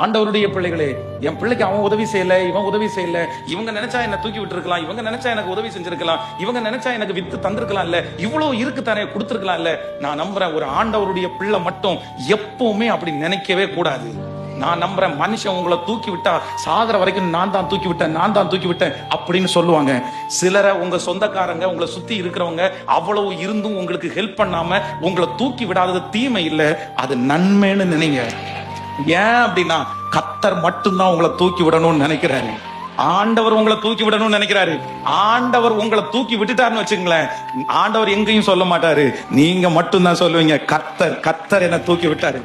ஆண்டவருடைய பிள்ளைகளே, என் பிள்ளைக்கு அவன் உதவி செய்யல, இவன் உதவி செய்யல, இவங்க நினைச்சா என்ன தூக்கி விட்டுருக்கலாம், இவங்க நினைச்சா எனக்கு உதவி செஞ்சிருக்கலாம், இவங்க நினைச்சா எனக்கு வித்து தந்திருக்கலாம் இல்ல, இவ்வளவு இருக்கு தானே கொடுத்திருக்கலாம் இல்ல. நான் நம்புறேன், ஒரு ஆண்டவருடைய பிள்ளை மட்டும் எப்பவுமே அப்படி நினைக்கவே கூடாது. நான் நம்புறேன், மனுஷன் உங்களை தூக்கி விட்டா சாகர வரைக்கும் நான் தான் தூக்கி விட்டேன், நான் தான் தூக்கி விட்டேன் அப்படின்னு சொல்லுவாங்க. சிலரை உங்க சொந்தக்காரங்க, உங்களை சுத்தி இருக்கிறவங்க அவ்வளவு இருந்தும் உங்களுக்கு ஹெல்ப் பண்ணாம உங்களை தூக்கி விடாதது தீமை இல்லை, அது நன்மைன்னு நினைங்க. ஏன் அப்படின்னா, கர்த்தர் மட்டும்தான் உங்களை தூக்கி விடணும்னு நினைக்கிறாரு. ஆண்டவர் உங்களை தூக்கி விடணும்னு நினைக்கிறாரு. ஆண்டவர் உங்களை தூக்கி விட்டுட்டாருன்னு வச்சுங்களேன், ஆண்டவர் எங்கேயும் சொல்ல மாட்டாரு, நீங்க மட்டும்தான் சொல்லுவீங்க, கர்த்தர் என்ன தூக்கி விட்டாரு.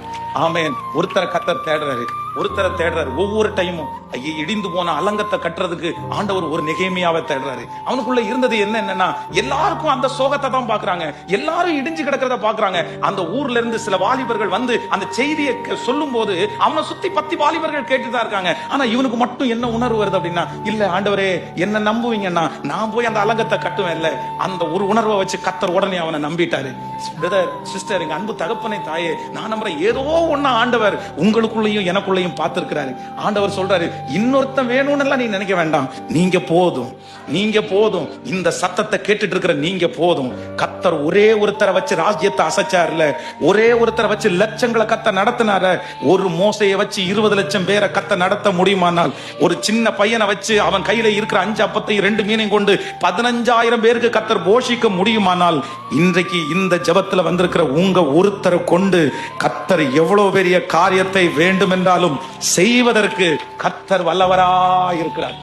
ஆமென். ஒருத்தரை கர்த்தர் தேடுறாரு, ஒருத்தரை தேடுறாரு. ஒவ்வொரு டைமும் இடிந்து போன அலங்கத்தை கட்டுறதுக்கு ஆண்டவர் ஒரு நெகேமியாவை தேடுறாரு. அவனுக்குள்ள இருந்தது என்னன்னா, எல்லாருக்கும் அந்த சோகத்தை தான் பாக்குறாங்க, எல்லாரும் இடிஞ்சு கிடக்கிறத பாக்குறாங்க. அந்த ஊர்ல இருந்து சில வாலிபர்கள் வந்து அந்த செய்தியை சொல்லும் போது அவனை சுத்தி 10 வாலிபர்கள் கேட்டுதான் இருக்காங்க. ஆனா இவனுக்கு மட்டும் என்ன உணர்வு வருது அப்படின்னா, இல்ல ஆண்டவரே என்ன நம்புவீங்கன்னா நான் போய் அந்த அலங்கத்தை கட்டுவேன் இல்ல. அந்த ஒரு உணர்வை வச்சு கர்த்தர் உடனே அவனை நம்பிட்டாரு. பிரதர், சிஸ்டர், எங்க அன்பு தகப்பனை தாயே, நான் நம்புறேன், ஏதோ ஒண்ணு ஆண்டவர் உங்களுக்குள்ளேயும் எனக்குள்ளேயும் பார்த்திருக்கிறாரு. ஆண்டவர் சொல்றாரு, இன்னொருத்தன் வேணும்னு நீ நினைக்க வேண்டாம், நீங்க போதும், நீங்க போதும், இந்த சத்தத்தை கேட்டுட்டு இருக்கிற நீங்க போதும். கர்த்தர் ஒரே ஒருத்தரை வச்சு ராஜ்யத்தை அசைச்சார்ல, ஒரே ஒருத்தரை வச்சு லட்சங்களை கர்த்தர் நடத்தினார. ஒரு மோசையை வச்சு 20 லட்சம் பேரை கர்த்தர் நடத்த முடியுமானால், ஒரு சின்ன பையனை வச்சு அவன் கையில இருக்கிற 5 அப்பத்தையும் 2 மீனையும் கொண்டு 15,000 பேருக்கு கர்த்தர் போஷிக்க முடியுமானால், இன்றைக்கு இந்த ஜெபத்துல வந்திருக்கிற உங்க ஒருத்தரை கொண்டு கர்த்தர் எவ்வளவு பெரிய காரியத்தை வேண்டும் என்றாலும் செய்வதற்கு கர்த்தர் வல்லவராய் இருக்கிறார்.